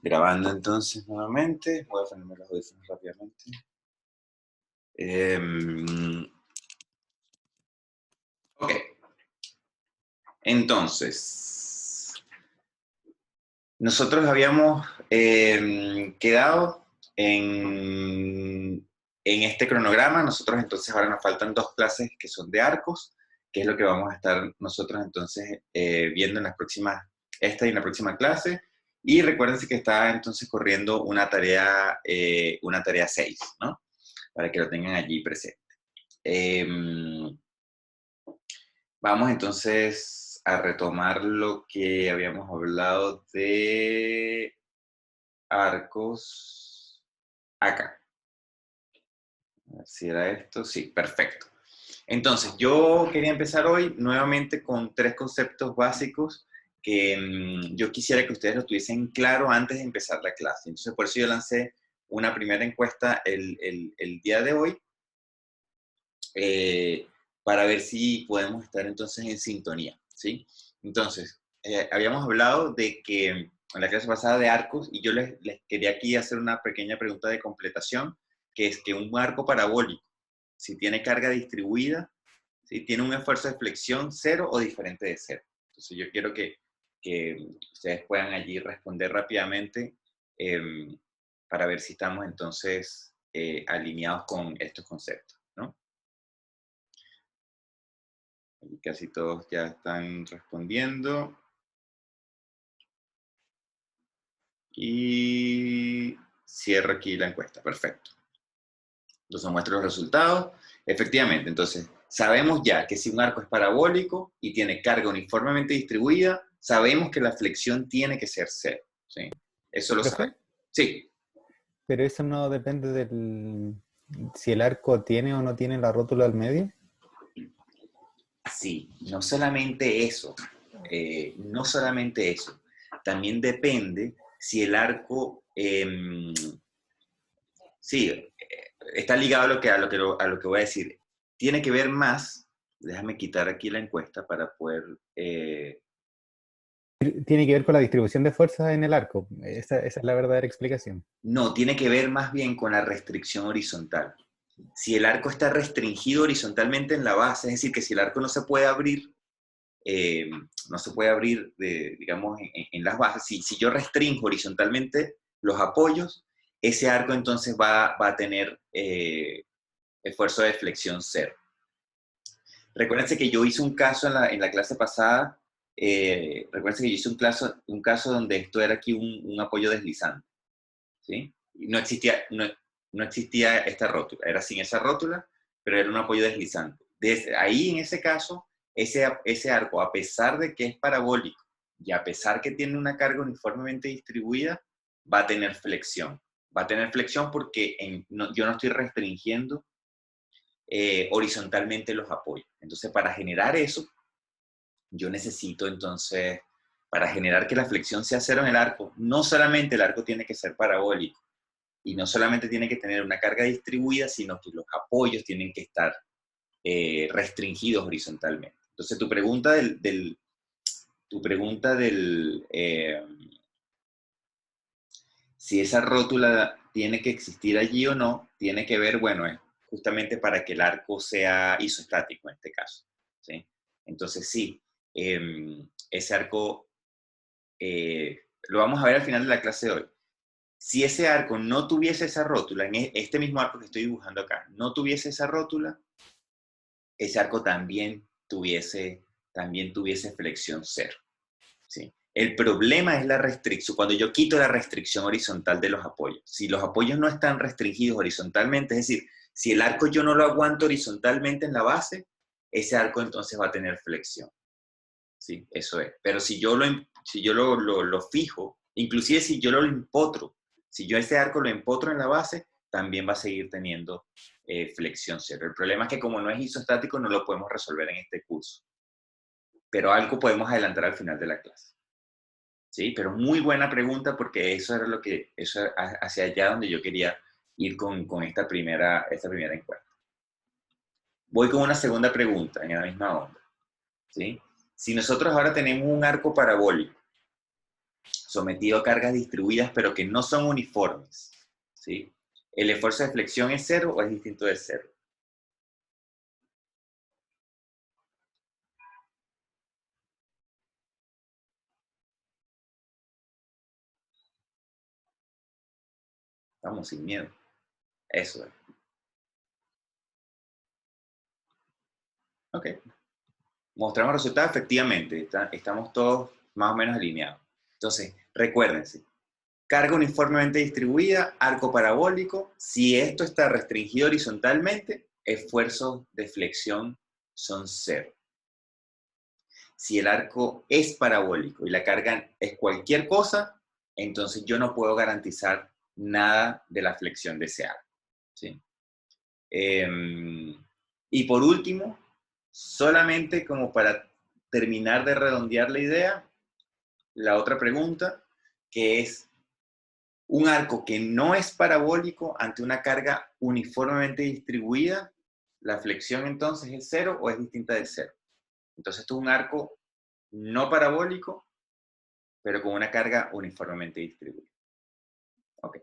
Grabando entonces nuevamente. Voy a ponerme los audífonos rápidamente. Ok. Entonces, nosotros habíamos quedado en este cronograma. Nosotros entonces ahora nos faltan 2 clases que son de arcos, que es lo que vamos a estar nosotros entonces viendo en las próximas, esta y en la próxima clase. Y recuérdense que está entonces corriendo una tarea 6, ¿no? Para que lo tengan allí presente. Vamos entonces a retomar lo que habíamos hablado de arcos acá. A ver si era esto. Sí, perfecto. Entonces, yo quería empezar hoy nuevamente con 3 conceptos básicos que yo quisiera que ustedes lo tuviesen claro antes de empezar la clase. Entonces, por eso yo lancé una primera encuesta el día de hoy, para ver si podemos estar entonces en sintonía, ¿sí? Entonces, habíamos hablado de que en la clase pasada de arcos, y yo les quería aquí hacer una pequeña pregunta de completación, que es que un arco parabólico, si tiene carga distribuida, si tiene un esfuerzo de flexión cero o diferente de cero. Entonces, yo quiero que ustedes puedan allí responder rápidamente eh, para ver si estamos entonces alineados con estos conceptos, ¿no? Y casi todos ya están respondiendo. Y cierro aquí la encuesta. Perfecto. Entonces muestro los resultados. Efectivamente, entonces sabemos ya que si un arco es parabólico y tiene carga uniformemente distribuida, sabemos que la flexión tiene que ser cero. ¿Sí? Eso lo ¿Profe? sabemos. Sí, Pero eso no depende del si el arco tiene o no tiene la rótula al medio. sí. No solamente eso. No solamente eso. También depende si el arco sí, está ligado a lo que voy a decir. Tiene que ver más, déjame quitar aquí la encuesta para poder, Tiene que ver con la distribución de fuerzas en el arco. Esa es la verdadera explicación. no, tiene que ver más bien con la restricción horizontal. Si el arco está restringido horizontalmente en la base, es decir, que si el arco no se puede abrir, eh, no se puede abrir, digamos, en las bases, si yo restringo horizontalmente los apoyos, ese arco entonces va a tener esfuerzo de flexión cero. Recuérdense que yo hice un caso en la clase pasada, recuérdense que yo hice un caso donde esto era aquí un apoyo deslizante, ¿sí? No existía esta rótula, era sin esa rótula, pero era un apoyo deslizante. Desde ahí, en ese caso, ese arco, a pesar de que es parabólico y a pesar que tiene una carga uniformemente distribuida, va a tener flexión. Va a tener flexión porque yo no estoy restringiendo horizontalmente los apoyos. Entonces, para generar eso, yo necesito entonces, para generar que la flexión sea cero en el arco, no solamente el arco tiene que ser parabólico y no solamente tiene que tener una carga distribuida, sino que los apoyos tienen que estar restringidos horizontalmente. Entonces, tu pregunta del si esa rótula tiene que existir allí o no, tiene que ver, bueno, es justamente para que el arco sea isostático en este caso, ¿sí? Entonces, sí, ese arco lo vamos a ver al final de la clase de hoy. Si ese arco no tuviese esa rótula, en este mismo arco que estoy dibujando acá, no tuviese esa rótula, ese arco también tuviese flexión cero, ¿sí? El problema es la restricción, cuando yo quito la restricción horizontal de los apoyos. Si los apoyos no están restringidos horizontalmente, es decir, si el arco yo no lo aguanto horizontalmente en la base, ese arco entonces va a tener flexión, ¿sí? Eso es. Pero si yo lo fijo, inclusive si yo lo empotro, si yo ese arco lo empotro en la base, también va a seguir teniendo flexión cero. El problema es que como no es isostático, no lo podemos resolver en este curso. Pero algo podemos adelantar al final de la clase. ¿Sí? Pero muy buena pregunta porque eso era hacia allá donde yo quería ir con esta primera encuesta. Voy con una segunda pregunta en la misma onda, ¿sí? Si nosotros ahora tenemos un arco parabólico, sometido a cargas distribuidas, pero que no son uniformes, ¿sí? ¿El esfuerzo de flexión es cero o es distinto de cero? Vamos, sin miedo. Eso es. Ok. Mostramos resultados, efectivamente. Estamos todos más o menos alineados. Entonces, recuérdense. Carga uniformemente distribuida, arco parabólico. Si esto está restringido horizontalmente, esfuerzos de flexión son cero. Si el arco es parabólico y la carga es cualquier cosa, entonces yo no puedo garantizar nada de la flexión de ese arco, ¿sí? Y por último, solamente como para terminar de redondear la idea, la otra pregunta, que es un arco que no es parabólico ante una carga uniformemente distribuida, ¿la flexión entonces es cero o es distinta de cero? Entonces esto es un arco no parabólico, pero con una carga uniformemente distribuida. Ok.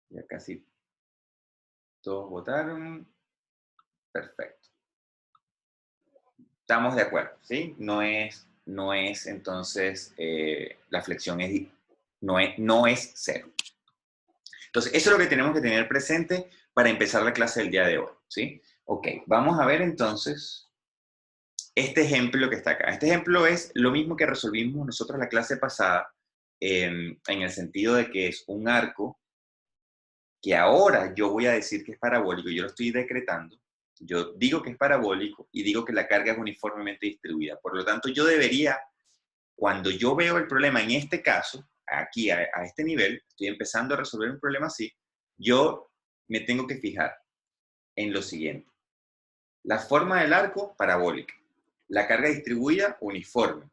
Ya casi todos votaron. Perfecto. Estamos de acuerdo, ¿sí? No es entonces, la flexión no es cero. Entonces, eso es lo que tenemos que tener presente para empezar la clase del día de hoy, ¿sí? Ok, vamos a ver entonces este ejemplo que está acá. Este ejemplo es lo mismo que resolvimos nosotros la clase pasada, en el sentido de que es un arco que ahora yo voy a decir que es parabólico, yo lo estoy decretando, yo digo que es parabólico y digo que la carga es uniformemente distribuida. Por lo tanto, yo debería, cuando yo veo el problema en este caso, aquí a este nivel, estoy empezando a resolver un problema así, yo me tengo que fijar en lo siguiente. La forma del arco, parabólica. La carga distribuida, uniforme.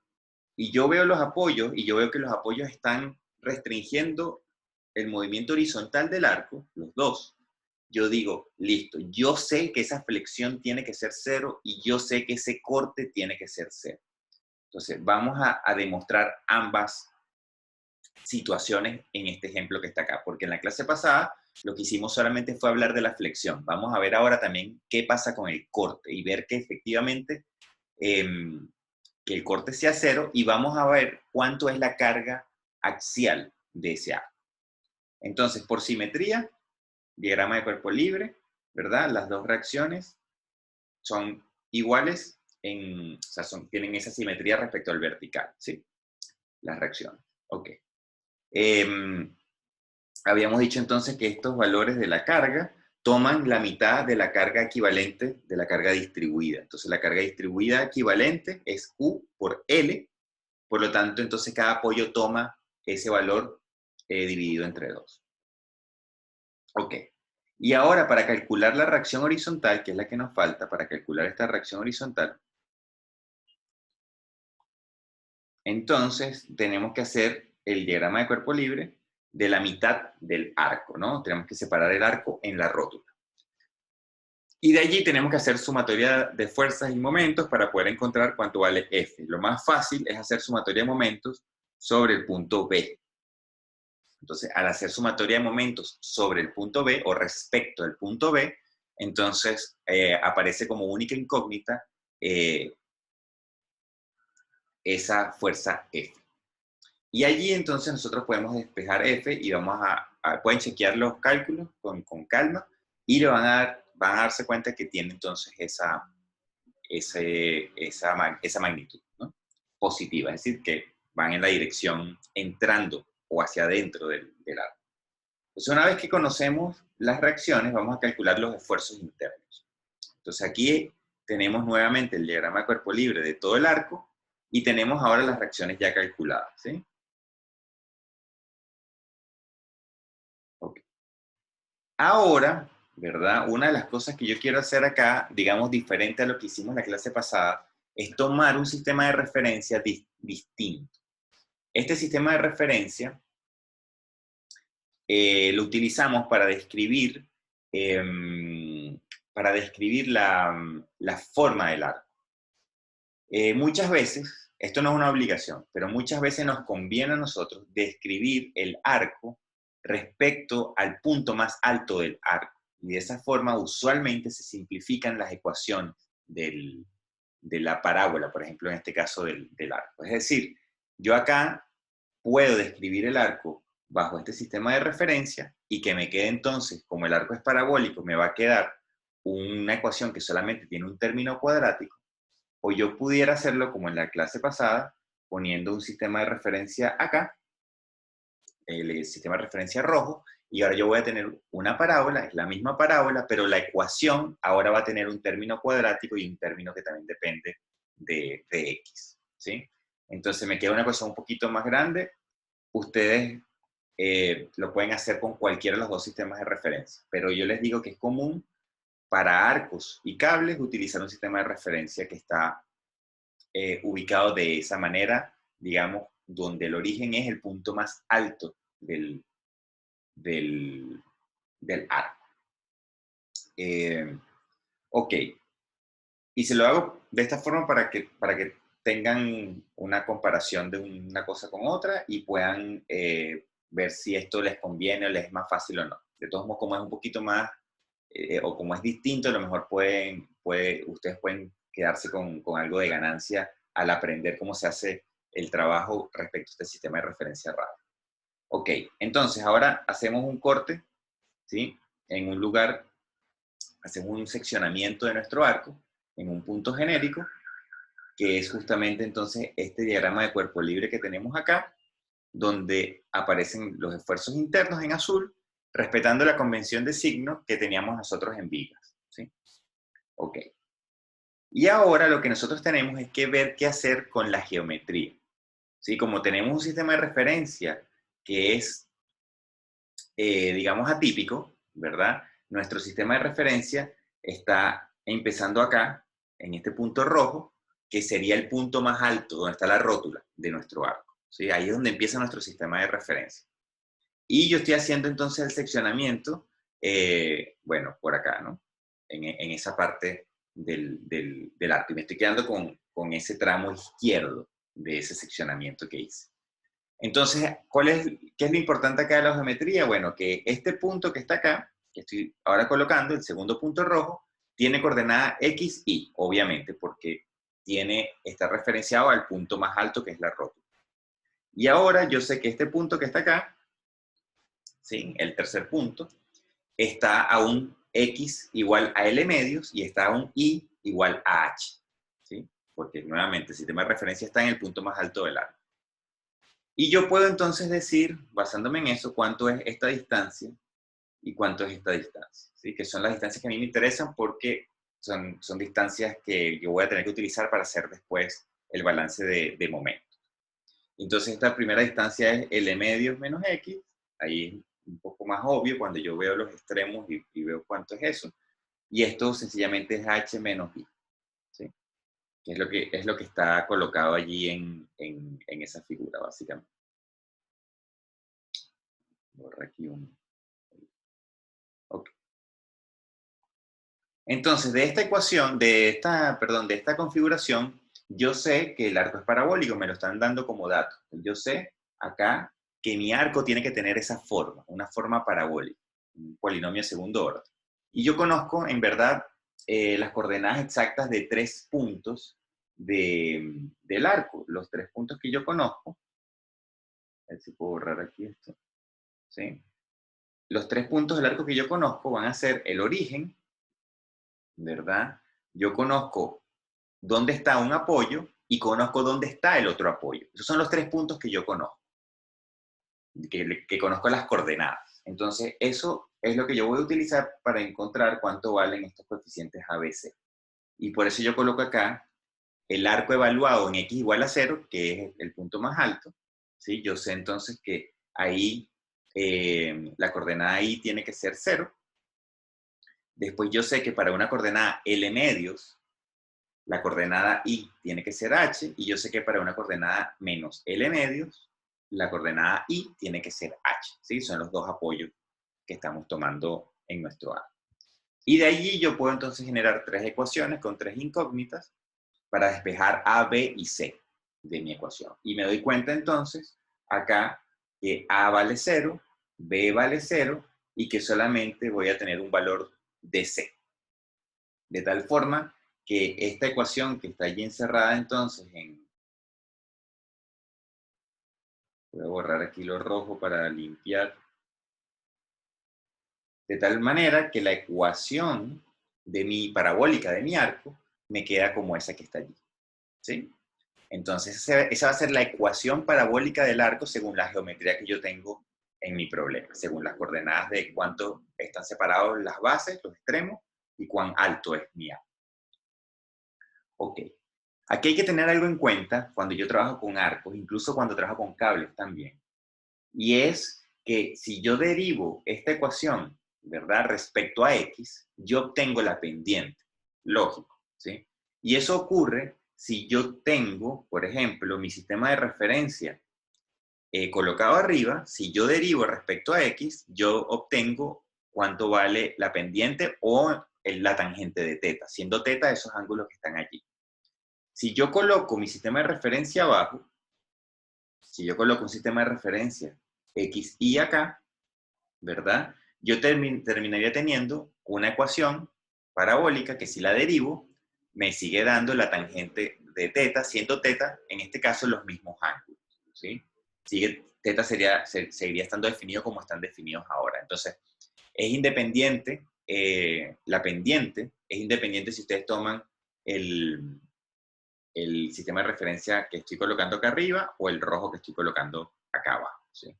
Y yo veo los apoyos y yo veo que los apoyos están restringiendo el movimiento horizontal del arco, los dos. Yo digo, listo, yo sé que esa flexión tiene que ser cero y yo sé que ese corte tiene que ser cero. Entonces, vamos a demostrar ambas situaciones en este ejemplo que está acá, porque en la clase pasada lo que hicimos solamente fue hablar de la flexión. Vamos a ver ahora también qué pasa con el corte y ver que efectivamente que el corte sea cero y vamos a ver cuánto es la carga axial de ese arco. Entonces, por simetría, diagrama de cuerpo libre, ¿verdad? Las dos reacciones son iguales, o sea, tienen esa simetría respecto al vertical, ¿sí? Las reacciones. Ok. Habíamos dicho entonces que estos valores de la carga toman la mitad de la carga equivalente de la carga distribuida. Entonces la carga distribuida equivalente es U por L, por lo tanto entonces cada apoyo toma ese valor dividido entre 2. Ok. Y ahora para calcular la reacción horizontal, que es la que nos falta, para calcular esta reacción horizontal, entonces tenemos que hacer el diagrama de cuerpo libre de la mitad del arco, ¿no? Tenemos que separar el arco en la rótula. Y de allí tenemos que hacer sumatoria de fuerzas y momentos para poder encontrar cuánto vale F. Lo más fácil es hacer sumatoria de momentos sobre el punto B. Entonces, al hacer sumatoria de momentos sobre el punto B o respecto al punto B, entonces aparece como única incógnita esa fuerza F. Y allí entonces nosotros podemos despejar F y pueden chequear los cálculos con calma y van a darse cuenta que tiene entonces esa magnitud, ¿no? Positiva, es decir, que van en la dirección entrando o hacia adentro del arco. Entonces, una vez que conocemos las reacciones, vamos a calcular los esfuerzos internos. Entonces, aquí tenemos nuevamente el diagrama de cuerpo libre de todo el arco y tenemos ahora las reacciones ya calculadas, ¿sí? Okay. Ahora, ¿verdad? Una de las cosas que yo quiero hacer acá, digamos, diferente a lo que hicimos en la clase pasada, es tomar un sistema de referencia distinto. Este sistema de referencia lo utilizamos para describir la forma del arco. Muchas veces esto no es una obligación, pero muchas veces nos conviene a nosotros describir el arco respecto al punto más alto del arco. Y de esa forma usualmente se simplifican las ecuaciones de la parábola, por ejemplo, en este caso del arco. Es decir, yo acá puedo describir el arco bajo este sistema de referencia y que me quede entonces, como el arco es parabólico, me va a quedar una ecuación que solamente tiene un término cuadrático, o yo pudiera hacerlo como en la clase pasada, poniendo un sistema de referencia acá, el sistema de referencia rojo, y ahora yo voy a tener una parábola, es la misma parábola, pero la ecuación ahora va a tener un término cuadrático y un término que también depende de x, ¿sí? Entonces me queda una ecuación un poquito más grande. Ustedes lo pueden hacer con cualquiera de los dos sistemas de referencia, pero yo les digo que es común para arcos y cables utilizar un sistema de referencia que está ubicado de esa manera, digamos, donde el origen es el punto más alto del arco. Ok, y se lo hago de esta forma para que tengan una comparación de una cosa con otra y puedan ver si esto les conviene o les es más fácil o no. De todos modos, como es un poquito más, o como es distinto, a lo mejor ustedes pueden quedarse con algo de ganancia al aprender cómo se hace el trabajo respecto a este sistema de referencia radio. Ok, entonces ahora hacemos un corte, ¿sí? En un lugar, hacemos un seccionamiento de nuestro arco en un punto genérico, que es justamente entonces este diagrama de cuerpo libre que tenemos acá, donde aparecen los esfuerzos internos en azul, respetando la convención de signo que teníamos nosotros en vigas, ¿sí? Ok. Y ahora lo que nosotros tenemos es que ver qué hacer con la geometría, ¿sí? Como tenemos un sistema de referencia que es, digamos, atípico, ¿verdad? Nuestro sistema de referencia está empezando acá, en este punto rojo, que sería el punto más alto, donde está la rótula de nuestro arco, ¿sí? Ahí es donde empieza nuestro sistema de referencia. Y yo estoy haciendo entonces el seccionamiento, bueno, por acá, ¿no? En esa parte del arco. Y me estoy quedando con ese tramo izquierdo de ese seccionamiento que hice. Entonces, ¿qué es lo importante acá de la geometría? Bueno, que este punto que está acá, que estoy ahora colocando, el segundo punto rojo, tiene coordenada x, y, obviamente, porque está referenciado al punto más alto, que es la rótula. Y ahora yo sé que este punto que está acá, ¿sí? El tercer punto, está a un x igual a L medios y está a un y igual a h, ¿sí? Porque, nuevamente, el sistema de referencia está en el punto más alto del arco. Y yo puedo entonces decir, basándome en eso, cuánto es esta distancia y cuánto es esta distancia, ¿sí? Que son las distancias que a mí me interesan porque son distancias que yo voy a tener que utilizar para hacer después el balance de momento. Entonces esta primera distancia es L medios menos X, ahí es un poco más obvio cuando yo veo los extremos y veo cuánto es eso. Y esto sencillamente es H menos I, ¿sí? Que es lo que está colocado allí en esa figura, básicamente. Borra aquí un... Ok. Entonces, de esta ecuación, de esta configuración, yo sé que el arco es parabólico, me lo están dando como dato. Yo sé acá que mi arco tiene que tener esa forma, una forma parabólica, un polinomio de segundo orden. Y yo conozco, en verdad, las coordenadas exactas de 3 puntos del arco. Los 3 puntos que yo conozco, a ver si puedo borrar aquí esto, ¿sí? Los 3 puntos del arco que yo conozco van a ser el origen, ¿verdad? Yo conozco dónde está un apoyo y conozco dónde está el otro apoyo. Esos son los 3 puntos que yo conozco, que conozco las coordenadas. Entonces, eso es lo que yo voy a utilizar para encontrar cuánto valen estos coeficientes ABC. Y por eso yo coloco acá el arco evaluado en x igual a 0, que es el punto más alto, ¿sí? Yo sé entonces que ahí la coordenada I tiene que ser 0. Después yo sé que para una coordenada L medios, la coordenada I tiene que ser H, y yo sé que para una coordenada menos L medios, la coordenada I tiene que ser H, ¿sí? Son los dos apoyos que estamos tomando en nuestro arco. Y de allí yo puedo entonces generar 3 ecuaciones con 3 incógnitas para despejar A, B y C. de mi ecuación. Y me doy cuenta entonces acá que A vale 0, B vale 0 y que solamente voy a tener un valor de C. De tal forma que esta ecuación que está allí encerrada entonces en... Voy a borrar aquí lo rojo para limpiar. De tal manera que la ecuación de mi parabólica de mi arco me queda como esa que está allí. ¿Sí? Entonces, esa va a ser la ecuación parabólica del arco según la geometría que yo tengo en mi problema, según las coordenadas de cuánto están separados las bases, los extremos, y cuán alto es mi arco. Ok. Aquí hay que tener algo en cuenta cuando yo trabajo con arcos, incluso cuando trabajo con cables también. Y es que si yo derivo esta ecuación, ¿verdad? Respecto a X, yo obtengo la pendiente. Lógico, ¿sí? Y eso ocurre si yo tengo, por ejemplo, mi sistema de referencia colocado arriba, si yo derivo respecto a X, yo obtengo cuánto vale la pendiente o la tangente de teta, siendo teta esos ángulos que están allí. Si yo coloco mi sistema de referencia abajo, si yo coloco un sistema de referencia X y acá, ¿verdad? Yo terminaría teniendo una ecuación parabólica que si la derivo, me sigue dando la tangente de teta, siendo teta, en este caso, los mismos ángulos, ¿sí? Teta seguiría estando definido como están definidos ahora. Entonces, es independiente, la pendiente es independiente si ustedes toman el sistema de referencia que estoy colocando acá arriba o el rojo que estoy colocando acá abajo, ¿sí?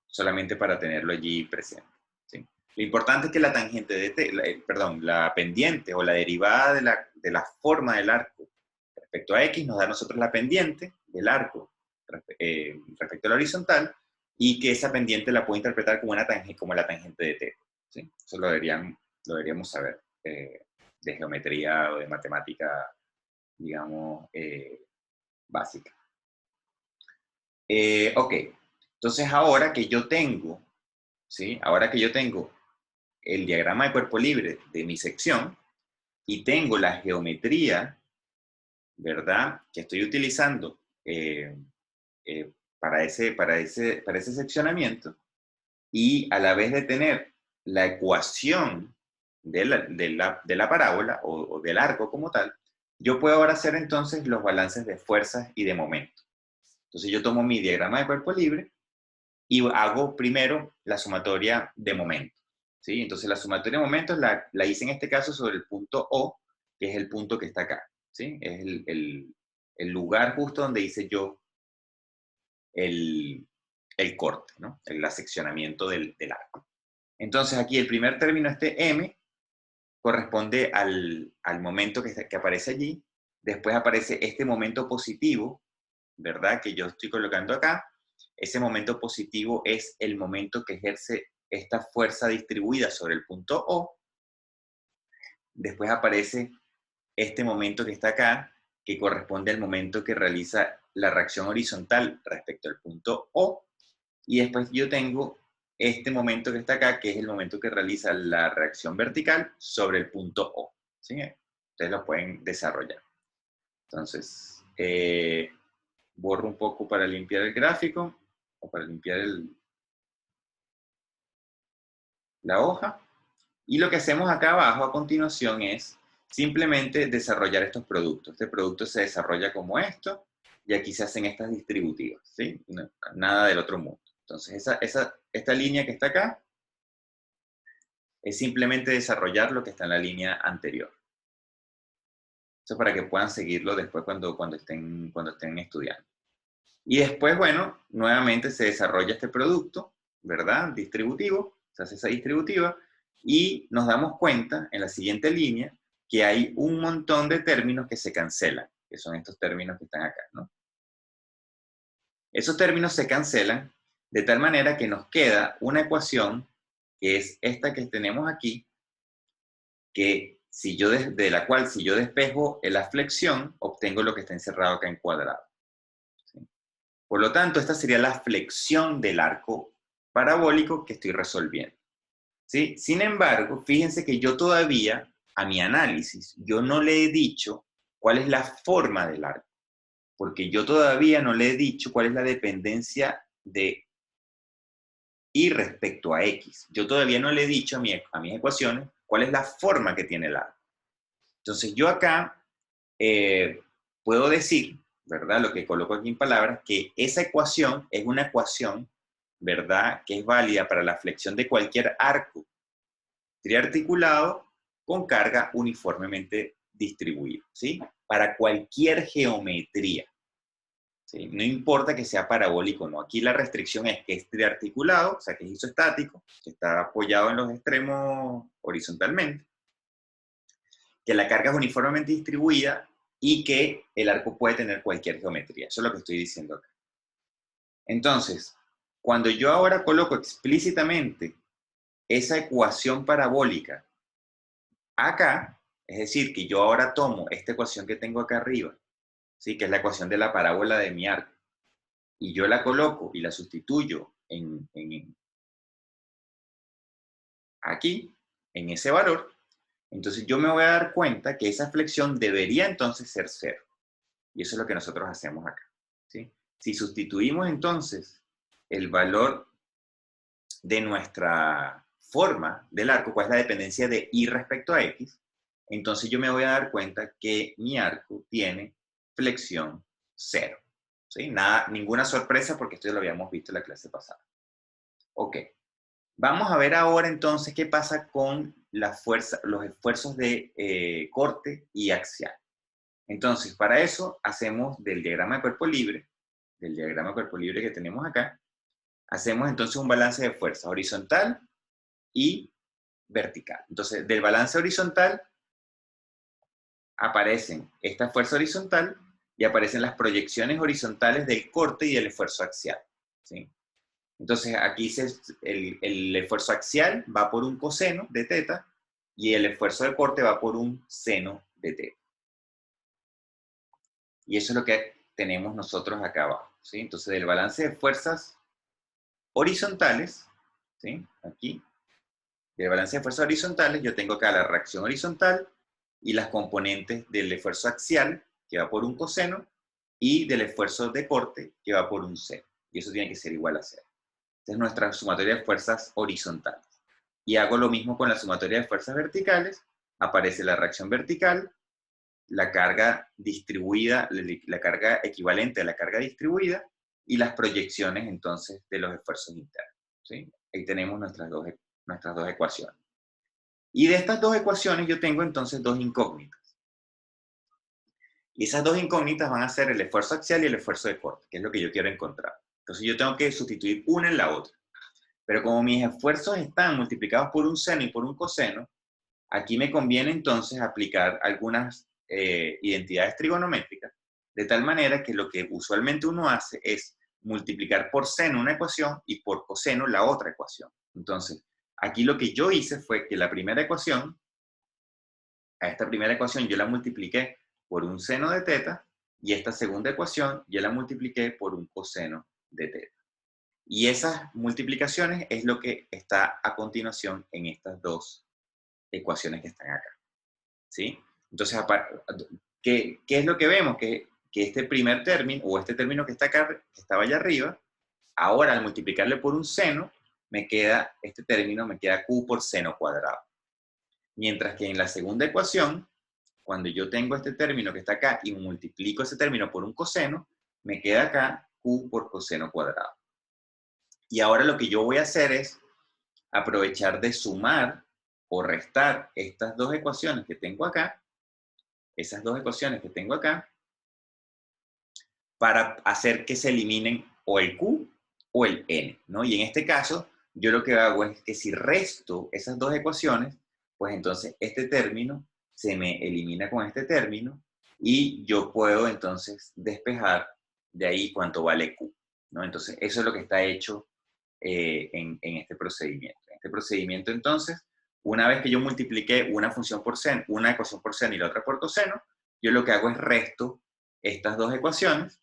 Solamente para tenerlo allí presente, ¿sí? Lo importante es que la tangente de la pendiente o la derivada de la forma del arco respecto a X nos da a nosotros la pendiente del arco respecto a la horizontal y que esa pendiente la puedo interpretar como, como la tangente de T, ¿sí? Eso lo deberíamos saber de geometría o de matemática, digamos, básica. Ok, entonces ahora que yo tengo, ¿sí? Ahora que yo tengo el diagrama de cuerpo libre de mi sección y tengo la geometría, ¿verdad? Que estoy utilizando para ese seccionamiento y a la vez de tener la ecuación de la parábola o del arco como tal, yo puedo ahora hacer entonces los balances de fuerzas y de momento. Entonces yo tomo mi diagrama de cuerpo libre y hago primero la sumatoria de momentos, ¿sí? Entonces la sumatoria de momentos la hice en este caso sobre el punto O, que es el punto que está acá, ¿sí? Es el lugar justo donde hice yo el corte, ¿no? El aseccionamiento del arco. Entonces aquí el primer término, este M, corresponde al momento que aparece allí. Después aparece este momento positivo, ¿verdad? Que yo estoy colocando acá. Ese momento positivo es el momento que ejerce esta fuerza distribuida sobre el punto O. Después aparece este momento que está acá, que corresponde al momento que realiza la reacción horizontal respecto al punto O. Y después yo tengo este momento que está acá, que es el momento que realiza la reacción vertical sobre el punto O, ¿sí? Ustedes lo pueden desarrollar. Entonces, borro un poco para limpiar el gráfico, o para limpiar la hoja. Y lo que hacemos acá abajo a continuación es simplemente desarrollar estos productos. Este producto se desarrolla como esto, y aquí se hacen estas distributivas, ¿sí? Nada del otro mundo. Entonces, esta línea que está acá es simplemente desarrollar lo que está en la línea anterior. Eso para que puedan seguirlo después cuando estén estudiando. Y después, bueno, nuevamente se desarrolla este producto, ¿verdad? Distributivo, se hace esa distributiva, y nos damos cuenta en la siguiente línea que hay un montón de términos que se cancelan, que son estos términos que están acá, ¿no? Esos términos se cancelan de tal manera que nos queda una ecuación, que es esta que tenemos aquí, que de la cual si yo despejo la flexión, obtengo lo que está encerrado acá en cuadrado. ¿Sí? Por lo tanto, esta sería la flexión del arco parabólico que estoy resolviendo, ¿sí? Sin embargo, fíjense que yo todavía, a mi análisis, yo no le he dicho cuál es la forma del arco. porque yo todavía no le he dicho cuál es la dependencia de y respecto a X. Yo todavía no le he dicho a mis ecuaciones cuál es la forma que tiene el arco. Entonces yo acá puedo decir, ¿verdad? Lo que coloco aquí en palabras, que esa ecuación es una ecuación, ¿verdad? Que es válida para la flexión de cualquier arco triarticulado con carga uniformemente distribuida, ¿sí? Para cualquier geometría. ¿Sí? No importa que sea parabólico o no. Aquí la restricción es que es triarticulado, o sea, que es isoestático, que está apoyado en los extremos horizontalmente, que la carga es uniformemente distribuida y que el arco puede tener cualquier geometría. Eso es lo que estoy diciendo acá. Entonces, cuando yo ahora coloco explícitamente esa ecuación parabólica acá, es decir, que yo ahora tomo esta ecuación que tengo acá arriba, ¿sí? Que es la ecuación de la parábola de mi arco, y yo la coloco y la sustituyo aquí, en ese valor, entonces yo me voy a dar cuenta que esa flexión debería entonces ser cero. Y eso es lo que nosotros hacemos acá, ¿sí? Si sustituimos entonces el valor de nuestra forma del arco, cuál es la dependencia de y respecto a x, entonces yo me voy a dar cuenta que mi arco tiene flexión cero. ¿Sí? Nada, ninguna sorpresa porque esto ya lo habíamos visto en la clase pasada. Ok. Vamos a ver ahora entonces qué pasa con la fuerza, los esfuerzos de corte y axial. Entonces, para eso hacemos del diagrama de cuerpo libre que tenemos acá, hacemos entonces un balance de fuerza horizontal y vertical. Entonces, del balance horizontal aparecen esta fuerza horizontal y aparecen las proyecciones horizontales del corte y del esfuerzo axial, ¿sí? Entonces, aquí el esfuerzo axial va por un coseno de teta y el esfuerzo de corte va por un seno de teta. Y eso es lo que tenemos nosotros acá abajo, ¿sí? Entonces, del balance de fuerzas horizontales, ¿sí? Aquí, del balance de fuerzas horizontales, yo tengo acá la reacción horizontal y las componentes del esfuerzo axial, que va por un coseno, y del esfuerzo de corte, que va por un seno. Y eso tiene que ser igual a cero. Esta es nuestra sumatoria de fuerzas horizontales. Y hago lo mismo con la sumatoria de fuerzas verticales. Aparece la reacción vertical, la carga distribuida, la carga equivalente a la carga distribuida, y las proyecciones entonces de los esfuerzos internos, ¿sí? Ahí tenemos nuestras dos ecuaciones. Y de estas dos ecuaciones yo tengo entonces dos incógnitas. Y esas dos incógnitas van a ser el esfuerzo axial y el esfuerzo de corte, que es lo que yo quiero encontrar. Entonces yo tengo que sustituir una en la otra. Pero como mis esfuerzos están multiplicados por un seno y por un coseno, aquí me conviene entonces aplicar algunas identidades trigonométricas, de tal manera que lo que usualmente uno hace es multiplicar por seno una ecuación y por coseno la otra ecuación. Entonces, aquí lo que yo hice fue que la primera ecuación, a esta primera ecuación yo la multipliqué por un seno de teta, y esta segunda ecuación yo la multipliqué por un coseno de teta. Y esas multiplicaciones es lo que está a continuación en estas dos ecuaciones que están acá, ¿sí? Entonces, ¿qué es lo que vemos? Que este primer término, o este término que está acá, que estaba allá arriba, ahora al multiplicarle por un seno, este término me queda q por seno cuadrado. Mientras que en la segunda ecuación, cuando yo tengo este término que está acá y multiplico ese término por un coseno, me queda acá q por coseno cuadrado. Y ahora lo que yo voy a hacer es aprovechar de sumar o restar estas dos ecuaciones que tengo acá, esas dos ecuaciones que tengo acá, para hacer que se eliminen o el q o el n, ¿no? Y en este caso, yo lo que hago es que si resto esas dos ecuaciones, pues entonces este término se me elimina con este término y yo puedo entonces despejar de ahí cuánto vale q, ¿no? Entonces, eso es lo que está hecho en este procedimiento. En este procedimiento, entonces, una vez que yo multipliqué una función por seno, una ecuación por seno y la otra por coseno, yo lo que hago es resto estas dos ecuaciones,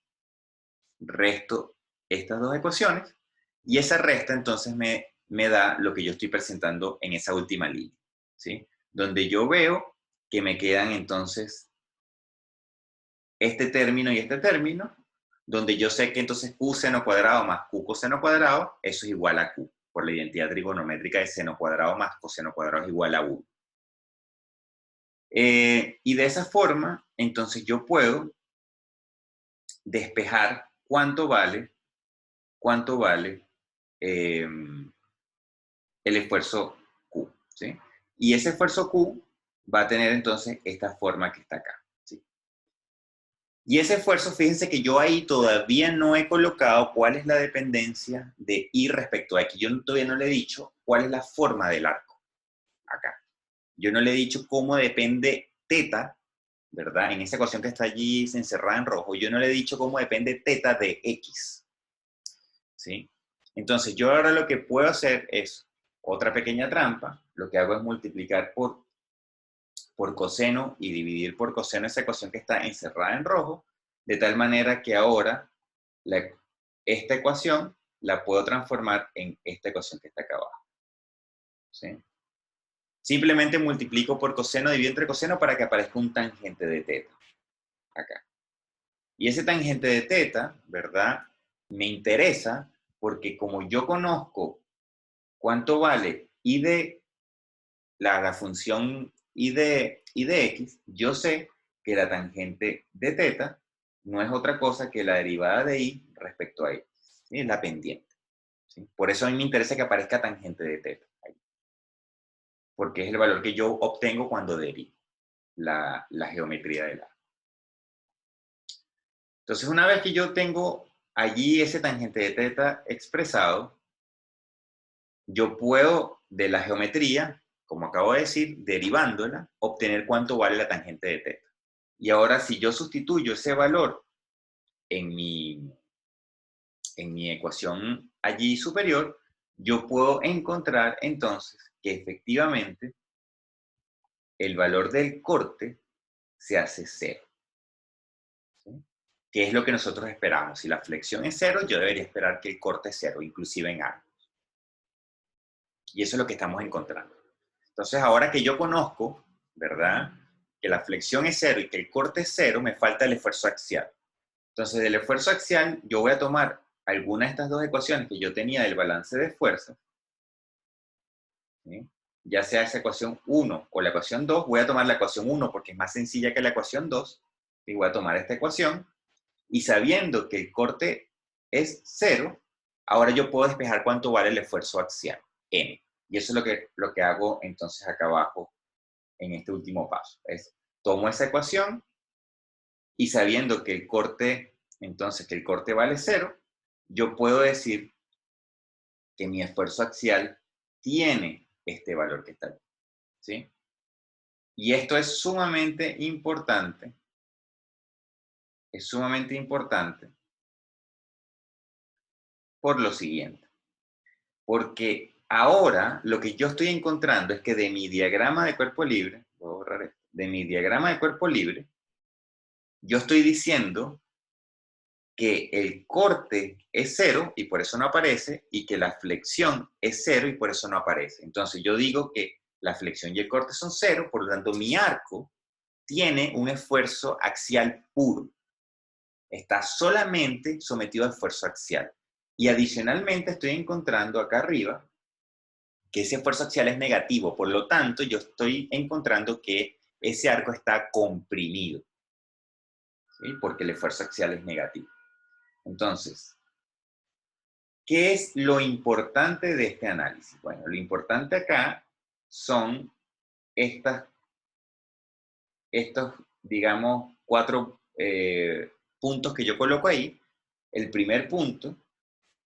y esa resta entonces me da lo que yo estoy presentando en esa última línea, ¿sí? Donde yo veo que me quedan entonces este término y este término, donde yo sé que entonces Q seno cuadrado más Q coseno cuadrado, eso es igual a Q, por la identidad trigonométrica de seno cuadrado más coseno cuadrado es igual a 1. Y de esa forma, entonces yo puedo despejar cuánto vale eh, el esfuerzo Q, ¿sí? Y ese esfuerzo Q va a tener entonces esta forma que está acá, ¿sí? Y ese esfuerzo, fíjense que yo ahí todavía no he colocado cuál es la dependencia de Y respecto a X. Yo todavía no le he dicho cuál es la forma del arco, acá. Yo no le he dicho cómo depende teta, ¿verdad? En esa ecuación que está allí encerrada en rojo, yo no le he dicho cómo depende teta de X, ¿sí? Entonces, yo ahora lo que puedo hacer es otra pequeña trampa. Lo que hago es multiplicar por coseno y dividir por coseno esa ecuación que está encerrada en rojo, de tal manera que ahora esta ecuación la puedo transformar en esta ecuación que está acá abajo, ¿sí? Simplemente multiplico por coseno, divido entre coseno para que aparezca un tangente de teta, acá. Y ese tangente de teta, ¿verdad? Me interesa porque como yo conozco cuánto vale y de la función y de x, yo sé que la tangente de teta no es otra cosa que la derivada de y respecto a x, ¿sí? Es la pendiente, ¿sí? Por eso a mí me interesa que aparezca tangente de teta, ahí, porque es el valor que yo obtengo cuando derivo la geometría del arco. Entonces, una vez que yo tengo allí ese tangente de teta expresado, yo puedo de la geometría, como acabo de decir, derivándola, obtener cuánto vale la tangente de teta. Y ahora, si yo sustituyo ese valor en mi ecuación allí superior, yo puedo encontrar entonces que efectivamente el valor del corte se hace 0. ¿Sí? Que es lo que nosotros esperamos. Si la flexión es 0, yo debería esperar que el corte es 0, inclusive en ángulos. Y eso es lo que estamos encontrando. Entonces, ahora que yo conozco, ¿verdad?, que la flexión es 0 y que el corte es 0, me falta el esfuerzo axial. Entonces, del esfuerzo axial, yo voy a tomar alguna de estas dos ecuaciones que yo tenía del balance de fuerzas, ¿sí? Ya sea esa ecuación 1 o la ecuación 2, voy a tomar la ecuación 1 porque es más sencilla que la ecuación 2, y voy a tomar esta ecuación, y sabiendo que el corte es 0, ahora yo puedo despejar cuánto vale el esfuerzo axial, m. Y eso es lo que hago entonces acá abajo en este último paso. Es, tomo esa ecuación y sabiendo que el corte, entonces que el corte vale 0, yo puedo decir que mi esfuerzo axial tiene este valor que está aquí, ¿sí? Y esto es sumamente importante por lo siguiente. Porque ahora lo que yo estoy encontrando es que de mi diagrama de cuerpo libre, voy a borrar esto, de mi diagrama de cuerpo libre, yo estoy diciendo que el corte es 0 y por eso no aparece, y que la flexión es 0 y por eso no aparece. Entonces yo digo que la flexión y el corte son 0, por lo tanto mi arco tiene un esfuerzo axial puro. Está solamente sometido a esfuerzo axial. Y adicionalmente estoy encontrando acá arriba que ese esfuerzo axial es negativo, por lo tanto yo estoy encontrando que ese arco está comprimido, ¿sí? Porque el esfuerzo axial es negativo. Entonces, ¿qué es lo importante de este análisis? Bueno, lo importante acá son estos, digamos, 4 puntos que yo coloco ahí. El primer punto,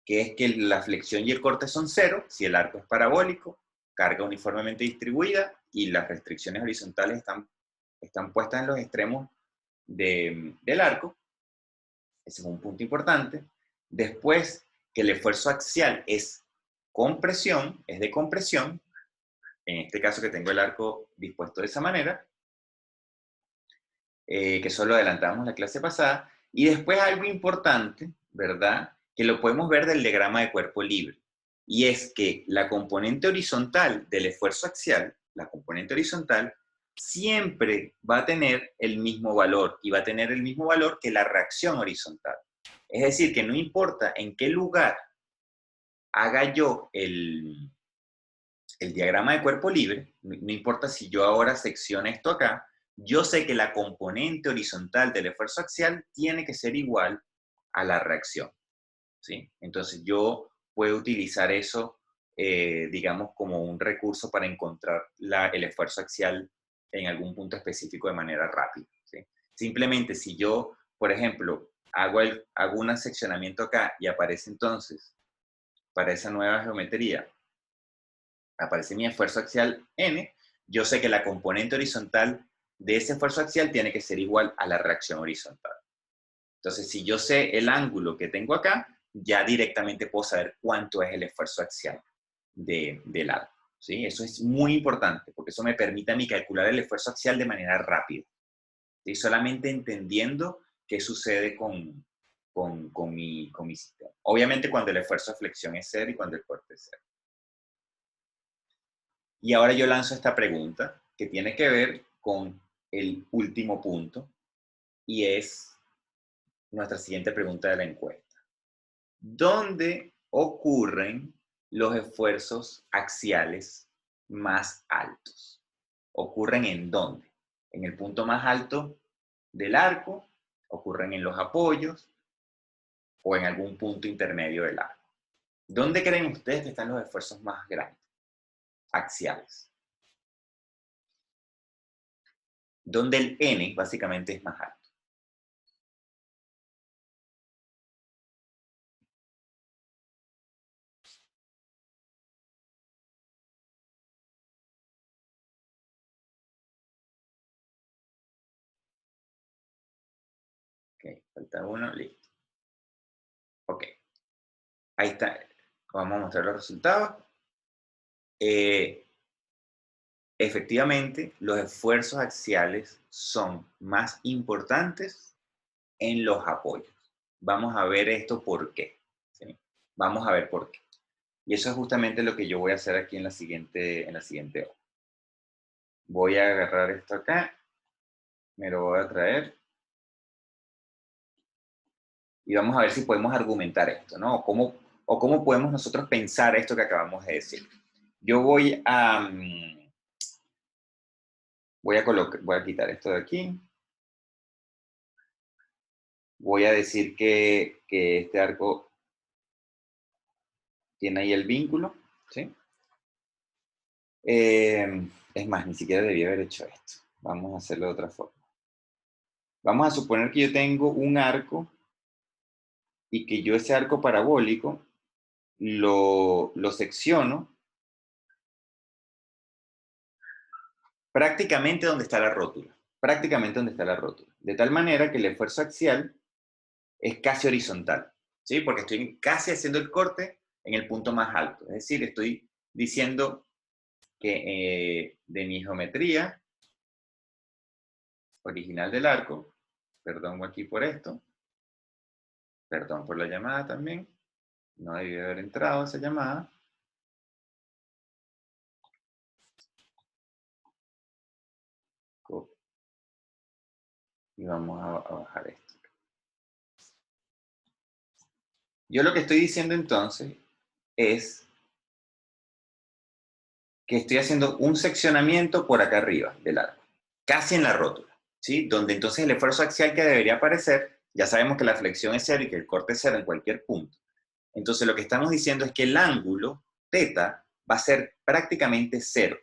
que es que la flexión y el corte son 0, si el arco es parabólico, carga uniformemente distribuida y las restricciones horizontales están puestas en los extremos del arco. Ese es un punto importante. Después, que el esfuerzo axial es compresión, es de compresión, en este caso que tengo el arco dispuesto de esa manera, que eso lo adelantamos la clase pasada. Y después algo importante, ¿verdad?, que lo podemos ver del diagrama de cuerpo libre, y es que la componente horizontal del esfuerzo axial, la componente horizontal, siempre va a tener el mismo valor y va a tener el mismo valor que la reacción horizontal. Es decir, que no importa en qué lugar haga yo el diagrama de cuerpo libre, no importa si yo ahora secciono esto acá, yo sé que la componente horizontal del esfuerzo axial tiene que ser igual a la reacción, ¿sí? Entonces yo puedo utilizar eso, digamos, como un recurso para encontrar el esfuerzo axial en algún punto específico de manera rápida, ¿sí? Simplemente si yo, por ejemplo, hago un seccionamiento acá y aparece entonces, para esa nueva geometría, aparece mi esfuerzo axial N, yo sé que la componente horizontal de ese esfuerzo axial tiene que ser igual a la reacción horizontal. Entonces, si yo sé el ángulo que tengo acá, ya directamente puedo saber cuánto es el esfuerzo axial del arco, ¿sí? Eso es muy importante, porque eso me permite a mí calcular el esfuerzo axial de manera rápida, ¿sí? Solamente entendiendo qué sucede con mi sistema. Obviamente cuando el esfuerzo de flexión es cero y cuando el corte es cero. Y ahora yo lanzo esta pregunta que tiene que ver con el último punto y es nuestra siguiente pregunta de la encuesta. ¿Dónde ocurren los esfuerzos axiales más altos? ¿Ocurren en dónde? ¿En el punto más alto del arco? ¿Ocurren en los apoyos? ¿O en algún punto intermedio del arco? ¿Dónde creen ustedes que están los esfuerzos más grandes axiales? Donde el N básicamente es más alto. Ok, falta uno, listo. Ok, ahí está. Vamos a mostrar los resultados. Efectivamente, los esfuerzos axiales son más importantes en los apoyos. Vamos a ver esto por qué. ¿Sí? Vamos a ver por qué. Y eso es justamente lo que yo voy a hacer aquí en la siguiente hoja. Voy a agarrar esto acá, me lo voy a traer y vamos a ver si podemos argumentar esto, ¿no? O cómo podemos nosotros pensar esto que acabamos de decir. Yo voy a quitar esto de aquí. Voy a decir que este arco tiene ahí el vínculo, ¿sí? Es más, ni siquiera debía haber hecho esto. Vamos a hacerlo de otra forma. Vamos a suponer que yo tengo un arco y que yo ese arco parabólico lo secciono prácticamente donde está la rótula. Prácticamente donde está la rótula. De tal manera que el esfuerzo axial es casi horizontal, ¿sí? Porque estoy casi haciendo el corte en el punto más alto. Es decir, estoy diciendo que de mi geometría original del arco, perdón aquí por esto, perdón por la llamada también, no debí haber entrado esa llamada. Y vamos a bajar esto. Yo lo que estoy diciendo entonces es que estoy haciendo un seccionamiento por acá arriba del arco, casi en la rótula, ¿sí? Donde entonces el esfuerzo axial que debería aparecer, ya sabemos que la flexión es cero y que el corte es cero en cualquier punto. Entonces lo que estamos diciendo es que el ángulo θ va a ser prácticamente cero,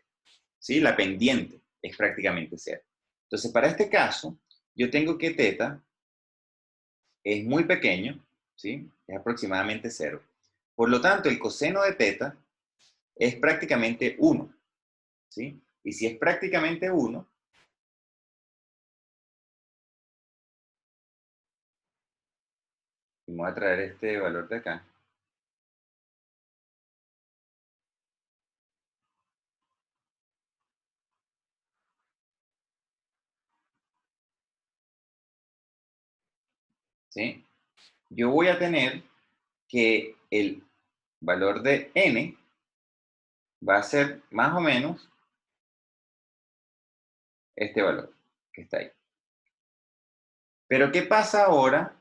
¿sí? La pendiente es prácticamente cero. Entonces para este caso, yo tengo que θ es muy pequeño, ¿sí? Es aproximadamente cero. Por lo tanto, el coseno de θ es prácticamente 1, ¿sí? Y si es prácticamente 1, y voy a traer este valor de acá, ¿sí? Yo voy a tener que el valor de n va a ser más o menos este valor que está ahí. Pero ¿qué pasa ahora?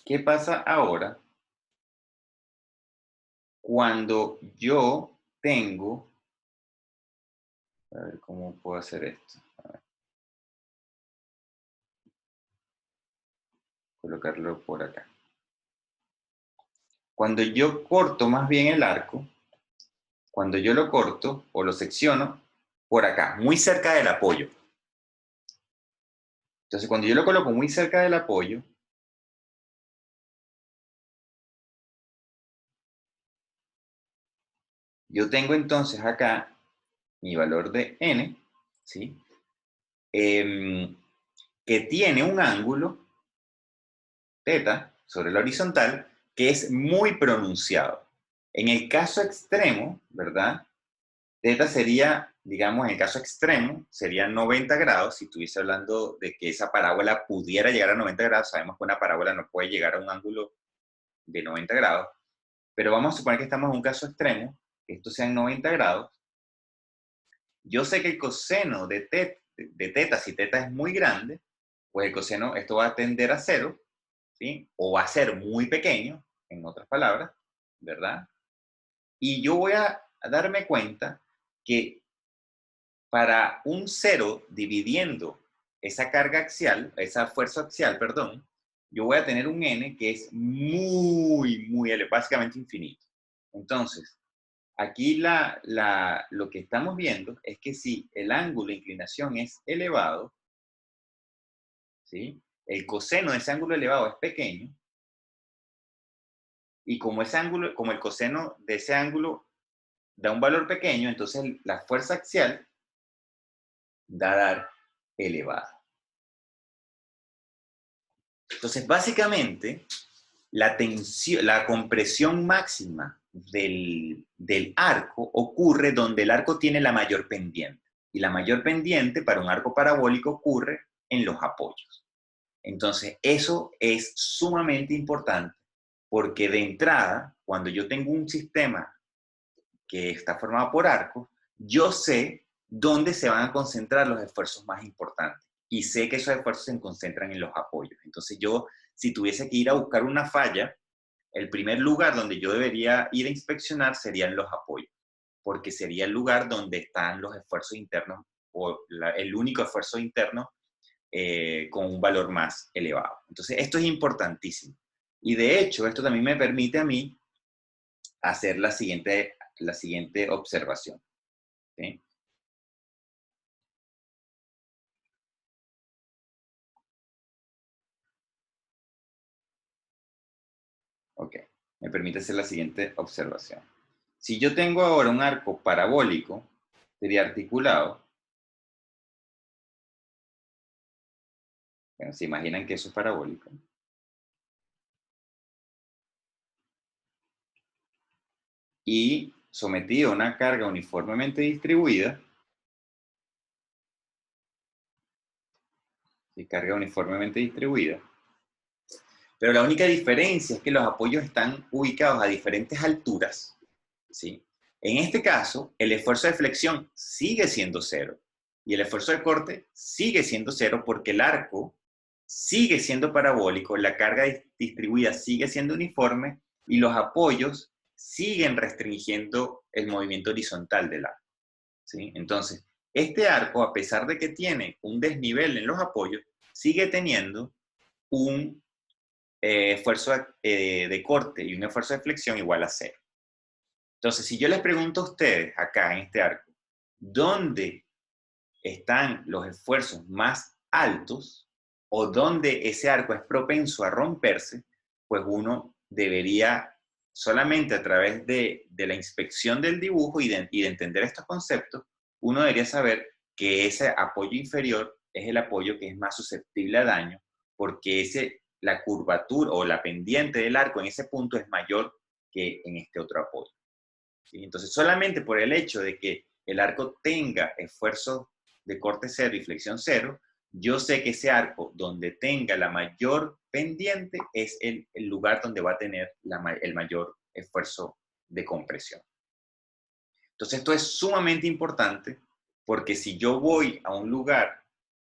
¿Qué pasa ahora cuando yo tengo, a ver cómo puedo hacer esto? A ver, colocarlo por acá. Cuando yo corto más bien el arco, cuando yo lo corto o lo secciono por acá, muy cerca del apoyo. Entonces, cuando yo lo coloco muy cerca del apoyo, yo tengo entonces acá mi valor de n, ¿sí? Que tiene un ángulo, θ, sobre la horizontal, que es muy pronunciado. En el caso extremo, ¿verdad? Θ sería, digamos, en el caso extremo, sería 90 grados. Si estuviese hablando de que esa parábola pudiera llegar a 90 grados, sabemos que una parábola no puede llegar a un ángulo de 90 grados, pero vamos a suponer que estamos en un caso extremo, que esto sea en 90 grados. Yo sé que el coseno de θ, si θ es muy grande, pues el coseno, esto va a tender a cero, ¿sí? O va a ser muy pequeño, en otras palabras, ¿verdad? Y yo voy a darme cuenta que para un cero dividiendo esa carga axial, esa fuerza axial, perdón, yo voy a tener un n que es muy elevado, básicamente infinito. Entonces, aquí lo que estamos viendo es que si el ángulo de inclinación es elevado, ¿sí? El coseno de ese ángulo elevado es pequeño, y como el coseno de ese ángulo da un valor pequeño, entonces la fuerza axial da a dar elevada. Entonces, básicamente, la compresión máxima del arco ocurre donde el arco tiene la mayor pendiente. Y la mayor pendiente para un arco parabólico ocurre en los apoyos. Entonces, eso es sumamente importante porque de entrada, cuando yo tengo un sistema que está formado por arcos, yo sé dónde se van a concentrar los esfuerzos más importantes. Y sé que esos esfuerzos se concentran en los apoyos. Entonces yo, si tuviese que ir a buscar una falla, el primer lugar donde yo debería ir a inspeccionar serían los apoyos, porque sería el lugar donde están los esfuerzos internos o el único esfuerzo interno con un valor más elevado. Entonces esto es importantísimo. Y de hecho, esto también me permite a mí hacer la siguiente observación. ¿Sí? Ok, me permite hacer la siguiente observación. Si yo tengo ahora un arco parabólico, triarticulado, bueno, se imaginan que eso es parabólico, y sometido a una carga uniformemente distribuida, ¿sí? Carga uniformemente distribuida, pero la única diferencia es que los apoyos están ubicados a diferentes alturas, ¿sí? En este caso, el esfuerzo de flexión sigue siendo cero y el esfuerzo de corte sigue siendo cero porque el arco sigue siendo parabólico, la carga distribuida sigue siendo uniforme y los apoyos siguen restringiendo el movimiento horizontal del arco, ¿sí? Entonces, este arco, a pesar de que tiene un desnivel en los apoyos, sigue teniendo un esfuerzo de corte y un esfuerzo de flexión igual a cero. Entonces, si yo les pregunto a ustedes acá en este arco, ¿dónde están los esfuerzos más altos o dónde ese arco es propenso a romperse? Pues uno debería solamente a través de la inspección del dibujo y de entender estos conceptos, uno debería saber que ese apoyo inferior es el apoyo que es más susceptible a daño porque la curvatura o la pendiente del arco en ese punto es mayor que en este otro apoyo. ¿Sí? Entonces, solamente por el hecho de que el arco tenga esfuerzo de corte cero y flexión cero, yo sé que ese arco donde tenga la mayor pendiente es el lugar donde va a tener el mayor esfuerzo de compresión. Entonces esto es sumamente importante porque si yo voy a un lugar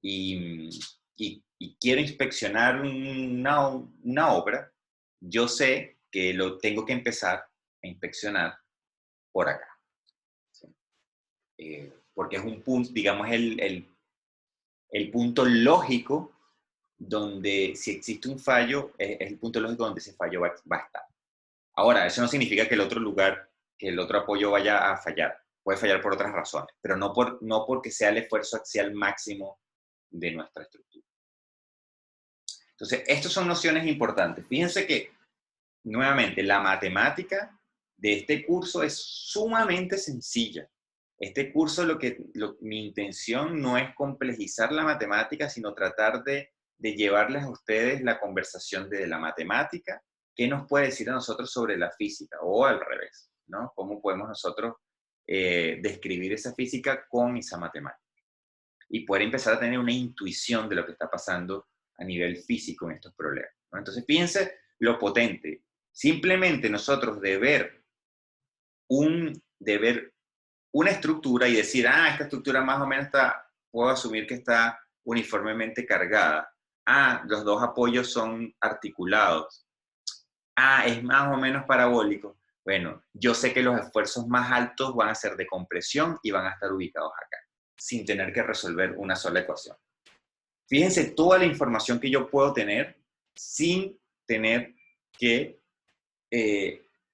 y, y quiero inspeccionar una obra, yo sé que lo tengo que empezar a inspeccionar por acá. ¿Sí? Porque es un punto, digamos, el punto lógico donde si existe un fallo, es el punto lógico donde ese fallo va a estar. Ahora, eso no significa que el otro lugar, que el otro apoyo vaya a fallar. Puede fallar por otras razones, pero no porque sea el esfuerzo axial máximo de nuestra estructura. Entonces, estas son nociones importantes. Fíjense que, nuevamente, la matemática de este curso es sumamente sencilla. Este curso, mi intención no es complejizar la matemática, sino tratar de llevarles a ustedes la conversación de la matemática, qué nos puede decir a nosotros sobre la física, o al revés, ¿no? Cómo podemos nosotros describir esa física con esa matemática. Y poder empezar a tener una intuición de lo que está pasando a nivel físico en estos problemas, ¿no? Entonces, fíjense lo potente. Simplemente nosotros de ver una estructura y decir, esta estructura más o menos puedo asumir que está uniformemente cargada. Los dos apoyos son articulados. Es más o menos parabólico. Bueno, yo sé que los esfuerzos más altos van a ser de compresión y van a estar ubicados acá, sin tener que resolver una sola ecuación. Fíjense toda la información que yo puedo tener sin tener que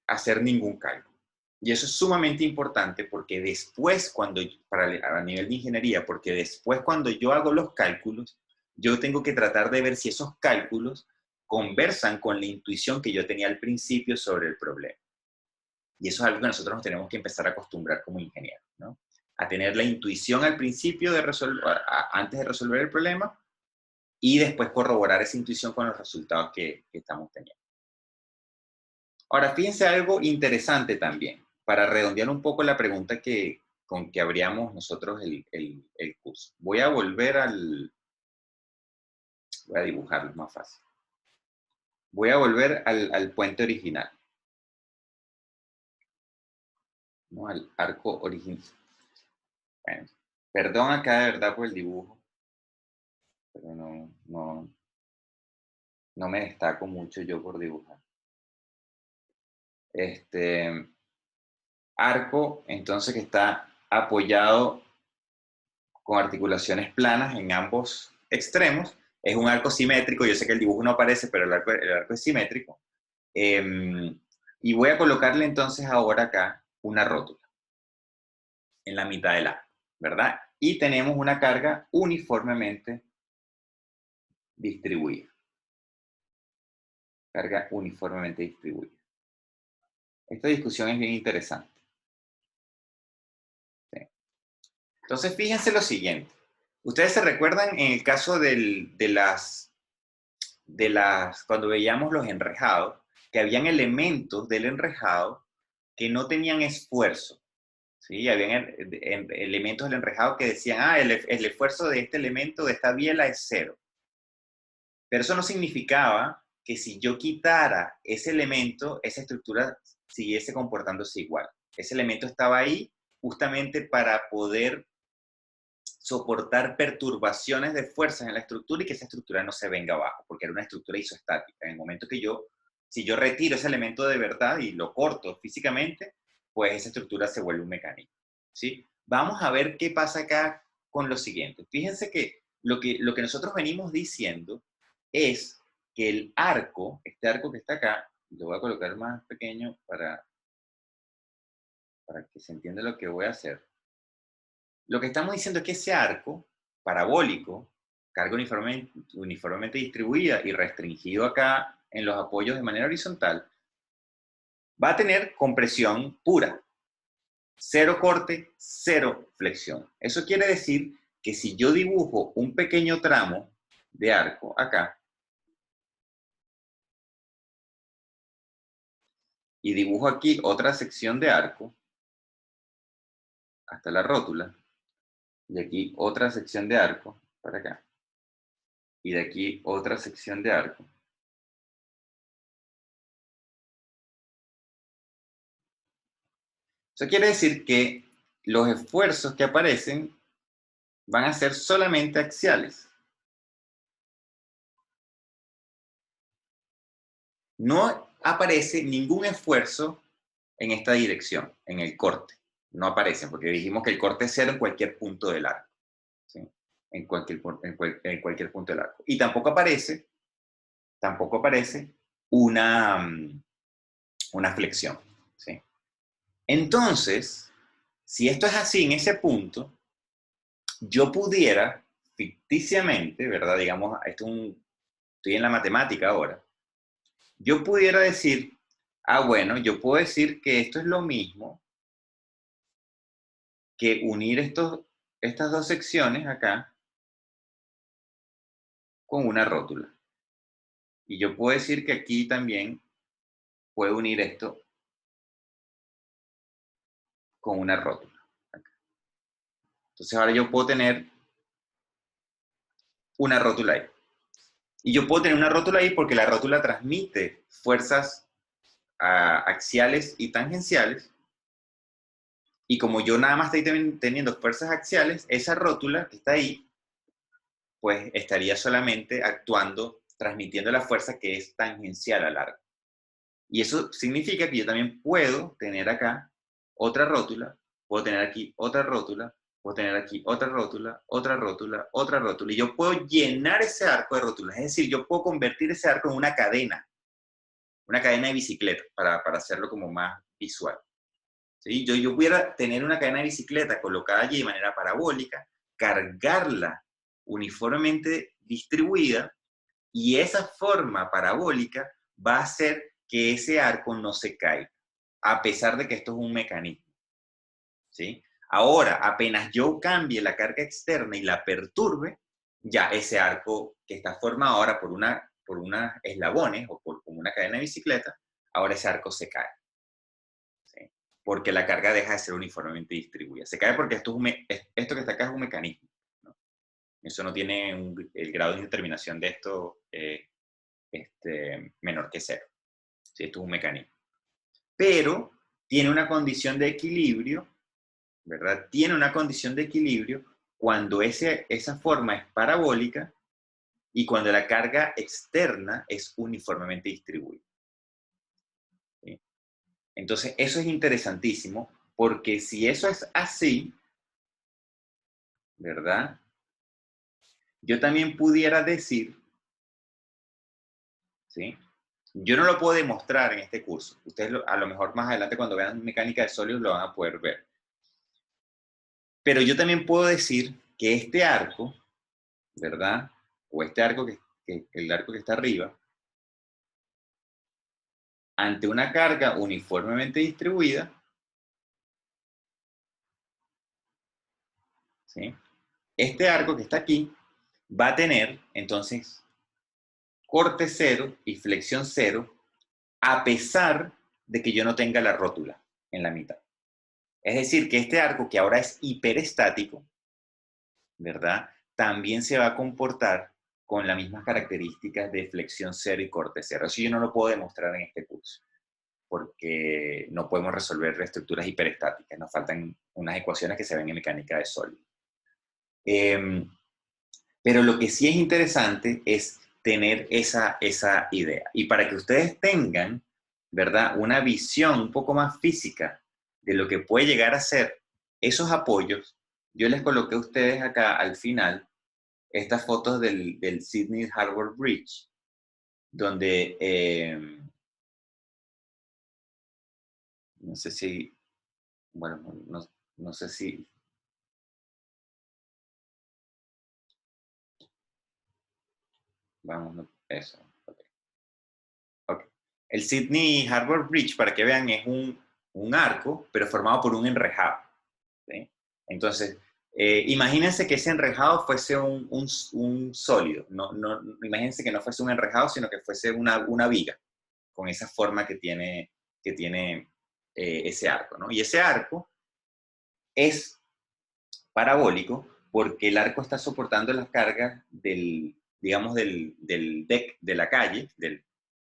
hacer ningún cálculo. Y eso es sumamente importante porque después, a nivel de ingeniería, porque después cuando yo hago los cálculos, yo tengo que tratar de ver si esos cálculos conversan con la intuición que yo tenía al principio sobre el problema. Y eso es algo que nosotros nos tenemos que empezar a acostumbrar como ingenieros, ¿no? A tener la intuición al principio antes de resolver el problema y después corroborar esa intuición con los resultados que estamos teniendo. Ahora, fíjense algo interesante también, para redondear un poco la pregunta con que abríamos nosotros el curso. Voy a dibujarlo más fácil. Voy a volver al puente original, ¿no? Al arco original. Bueno, perdón acá de verdad por el dibujo, pero no me destaco mucho yo por dibujar. Arco, entonces, que está apoyado con articulaciones planas en ambos extremos. Es un arco simétrico, yo sé que el dibujo no aparece, pero el arco es simétrico. Y voy a colocarle entonces ahora acá una rótula en la mitad del arco, ¿verdad? Y tenemos una carga uniformemente distribuida. Carga uniformemente distribuida. Esta discusión es bien interesante. ¿Sí? Entonces, fíjense lo siguiente. Ustedes se recuerdan en el caso cuando veíamos los enrejados, que habían elementos del enrejado que no tenían esfuerzo. ¿Sí? Habían elementos del enrejado que decían, el esfuerzo de este elemento, de esta biela, es 0. Pero eso no significaba que si yo quitara ese elemento, esa estructura siguiese comportándose igual. Ese elemento estaba ahí justamente para poder soportar perturbaciones de fuerzas en la estructura y que esa estructura no se venga abajo, porque era una estructura isostática. En el momento que si yo retiro ese elemento de verdad y lo corto físicamente, pues esa estructura se vuelve un mecanismo, ¿sí? Vamos a ver qué pasa acá con lo siguiente. Fíjense que lo que nosotros venimos diciendo es que el arco, este arco que está acá, lo voy a colocar más pequeño para que se entienda lo que voy a hacer. Lo que estamos diciendo es que ese arco parabólico, carga uniformemente distribuida y restringido acá en los apoyos de manera horizontal, va a tener compresión pura. 0 corte, 0 flexión. Eso quiere decir que si yo dibujo un pequeño tramo de arco acá, y dibujo aquí otra sección de arco, hasta la rótula, y aquí otra sección de arco, para acá, y de aquí otra sección de arco. Eso quiere decir que los esfuerzos que aparecen van a ser solamente axiales. No aparece ningún esfuerzo en esta dirección, en el corte. No aparecen, porque dijimos que el corte es cero en cualquier punto del arco. ¿Sí? En cualquier punto del arco. Y tampoco aparece una flexión. ¿Sí? Entonces, si esto es así en ese punto, yo pudiera ficticiamente, ¿verdad? Digamos, estoy en la matemática ahora, yo pudiera decir, bueno, yo puedo decir que esto es lo mismo que unir estas dos secciones acá con una rótula. Y yo puedo decir que aquí también puedo unir esto con una rótula. Entonces ahora yo puedo tener una rótula ahí. Y yo puedo tener una rótula ahí porque la rótula transmite fuerzas axiales y tangenciales. Y como yo nada más estoy teniendo fuerzas axiales, esa rótula que está ahí, pues estaría solamente actuando, transmitiendo la fuerza que es tangencial al arco. Y eso significa que yo también puedo tener acá otra rótula, puedo tener aquí otra rótula, puedo tener aquí otra rótula, otra rótula, otra rótula, y yo puedo llenar ese arco de rótulas. Es decir, yo puedo convertir ese arco en una cadena de bicicleta, para hacerlo como más visual. ¿Sí? Yo pudiera tener una cadena de bicicleta colocada allí de manera parabólica, cargarla uniformemente distribuida, y esa forma parabólica va a hacer que ese arco no se caiga, a pesar de que esto es un mecanismo. ¿Sí? Ahora, apenas yo cambie la carga externa y la perturbe, ya ese arco que está formado ahora por unos eslabones o como una cadena de bicicleta, ahora ese arco se cae. ¿Sí? Porque la carga deja de ser uniformemente distribuida. Se cae porque esto que está acá es un mecanismo, ¿no? Eso no tiene el grado de indeterminación de esto menor que cero. ¿Sí? Esto es un mecanismo. Pero tiene una condición de equilibrio, ¿verdad? Tiene una condición de equilibrio cuando esa forma es parabólica y cuando la carga externa es uniformemente distribuida. ¿Sí? Entonces, eso es interesantísimo, porque si eso es así, ¿verdad? Yo también pudiera decir, ¿sí? Yo no lo puedo demostrar en este curso. Ustedes a lo mejor más adelante cuando vean mecánica de sólidos lo van a poder ver. Pero yo también puedo decir que este arco, ¿verdad? O este arco el arco que está arriba, ante una carga uniformemente distribuida, ¿sí? Este arco que está aquí va a tener, entonces, corte cero y flexión cero, a pesar de que yo no tenga la rótula en la mitad. Es decir, que este arco, que ahora es hiperestático, ¿verdad? También se va a comportar con las mismas características de flexión cero y corte cero. Eso yo no lo puedo demostrar en este curso, porque no podemos resolver estructuras hiperestáticas. Nos faltan unas ecuaciones que se ven en mecánica de sólidos. Pero lo que sí es interesante es tener esa idea. Y para que ustedes tengan, ¿verdad?, una visión un poco más física de lo que puede llegar a ser esos apoyos, yo les coloqué a ustedes acá al final estas fotos del Sydney Harbour Bridge, donde no sé si, bueno, no sé si, vamos, eso. Okay. Okay. El Sydney Harbour Bridge, para que vean, es un arco, pero formado por un enrejado. ¿Sí? Entonces, imagínense que ese enrejado fuese un sólido. Imagínense que no fuese un enrejado, sino que fuese una viga, con esa forma que tiene ese arco, ¿no? Y ese arco es parabólico porque el arco está soportando las cargas digamos, del deck de la calle, de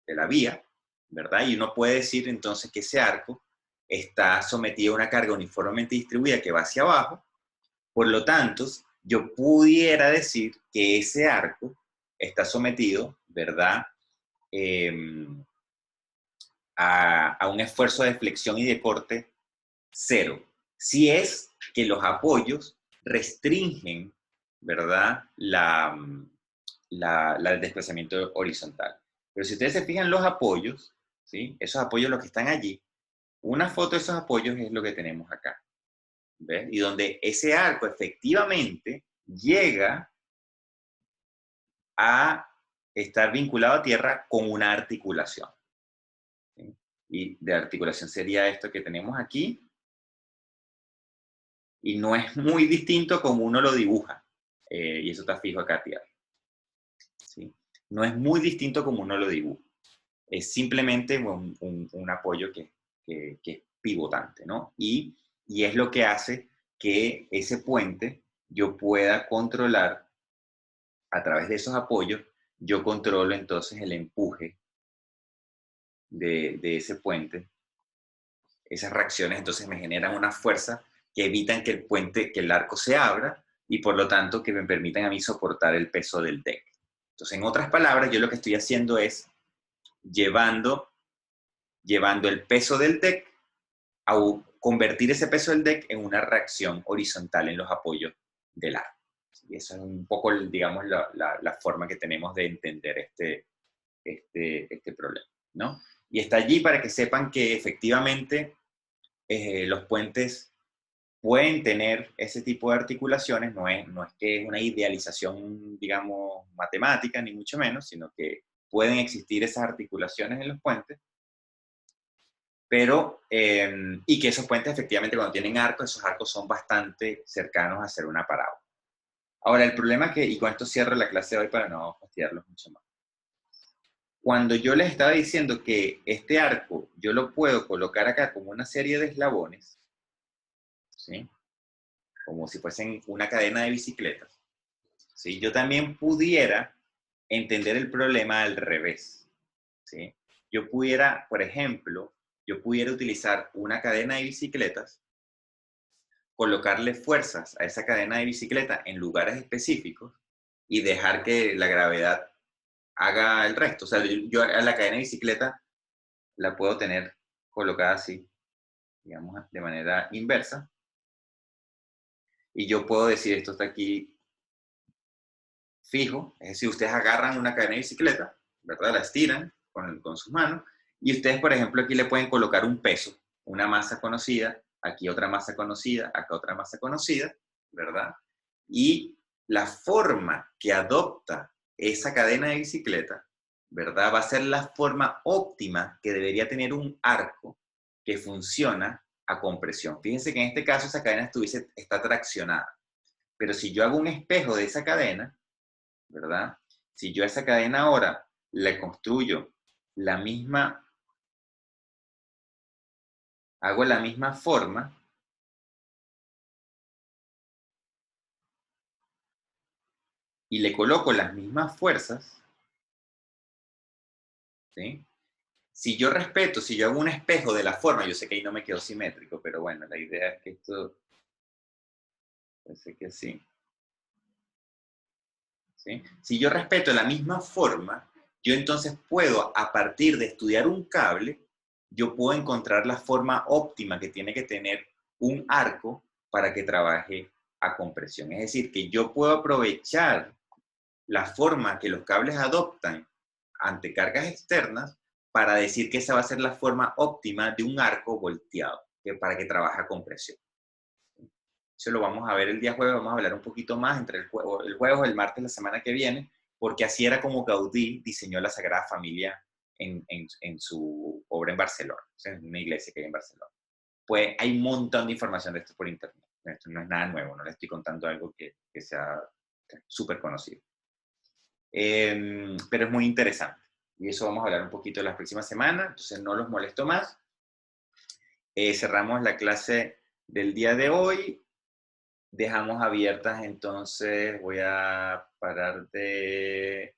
la vía, ¿verdad? Y uno puede decir entonces que ese arco está sometido a una carga uniformemente distribuida que va hacia abajo. Por lo tanto, yo pudiera decir que ese arco está sometido, ¿verdad?, a un esfuerzo de flexión y de corte cero. Si es que los apoyos restringen, ¿verdad?, el desplazamiento horizontal. Pero si ustedes se fijan los apoyos, ¿sí?, esos apoyos los que están allí, una foto de esos apoyos es lo que tenemos acá. ¿Ves? Y donde ese arco efectivamente llega a estar vinculado a tierra con una articulación. ¿Sí? Y de articulación sería esto que tenemos aquí. Y no es muy distinto como uno lo dibuja. Y eso está fijo acá a tierra. ¿Sí? No es muy distinto como uno lo dibuja. Es simplemente un apoyo que es pivotante, ¿no? Y es lo que hace que ese puente yo pueda controlar a través de esos apoyos, yo controlo entonces el empuje de ese puente. Esas reacciones entonces me generan una fuerza que evitan que el puente, que el arco se abra y por lo tanto que me permitan a mí soportar el peso del deck. Entonces, en otras palabras, yo lo que estoy haciendo es llevando el peso del deck a convertir ese peso del deck en una reacción horizontal en los apoyos del arco. Y eso es un poco, digamos, la forma que tenemos de entender este problema, ¿no? Y está allí para que sepan que efectivamente los puentes pueden tener ese tipo de articulaciones, no es que es una idealización, digamos, matemática, ni mucho menos, sino que pueden existir esas articulaciones en los puentes, pero, y que esos puentes efectivamente cuando tienen arcos, esos arcos son bastante cercanos a ser una parábola. Ahora, el problema que, y con esto cierro la clase de hoy para no fastidiarlos mucho más. Cuando yo les estaba diciendo que este arco yo lo puedo colocar acá como una serie de eslabones, ¿sí?, como si fuesen una cadena de bicicletas, ¿sí?, yo también pudiera entender el problema al revés, ¿sí? Yo pudiera, por ejemplo, yo pudiera utilizar una cadena de bicicletas, colocarle fuerzas a esa cadena de bicicleta en lugares específicos y dejar que la gravedad haga el resto. O sea, yo a la cadena de bicicleta la puedo tener colocada así, digamos, de manera inversa. Y yo puedo decir, esto está aquí fijo. Es decir, ustedes agarran una cadena de bicicleta, ¿verdad? La estiran con sus manos. Y ustedes, por ejemplo, aquí le pueden colocar un peso, una masa conocida, aquí otra masa conocida, acá otra masa conocida, ¿verdad? Y la forma que adopta esa cadena de bicicleta, ¿verdad?, va a ser la forma óptima que debería tener un arco que funciona a compresión. Fíjense que en este caso esa cadena está traccionada. Pero si yo hago un espejo de esa cadena, ¿verdad? Si yo a esa cadena ahora le construyo la misma, hago la misma forma, y le coloco las mismas fuerzas, ¿sí? Si yo respeto, si yo hago un espejo de la forma, yo sé que ahí no me quedó simétrico, pero bueno, la idea es que esto, parece que sí, ¿sí? Si yo respeto la misma forma, yo entonces puedo, a partir de estudiar un cable, yo puedo encontrar la forma óptima que tiene que tener un arco para que trabaje a compresión. Es decir, que yo puedo aprovechar la forma que los cables adoptan ante cargas externas para decir que esa va a ser la forma óptima de un arco volteado, para que trabaje a compresión. Eso lo vamos a ver el día jueves, vamos a hablar un poquito más entre el jueves o el martes la semana que viene, porque así era como Gaudí diseñó la Sagrada Familia en su obra en Barcelona, o sea, en una iglesia que hay en Barcelona. Pues hay un montón de información de esto por internet. Esto no es nada nuevo, no le estoy contando algo que sea súper conocido. Pero es muy interesante. Y eso vamos a hablar un poquito la próxima semana, entonces no los molesto más. Cerramos la clase del día de hoy. Dejamos abiertas, entonces voy a parar de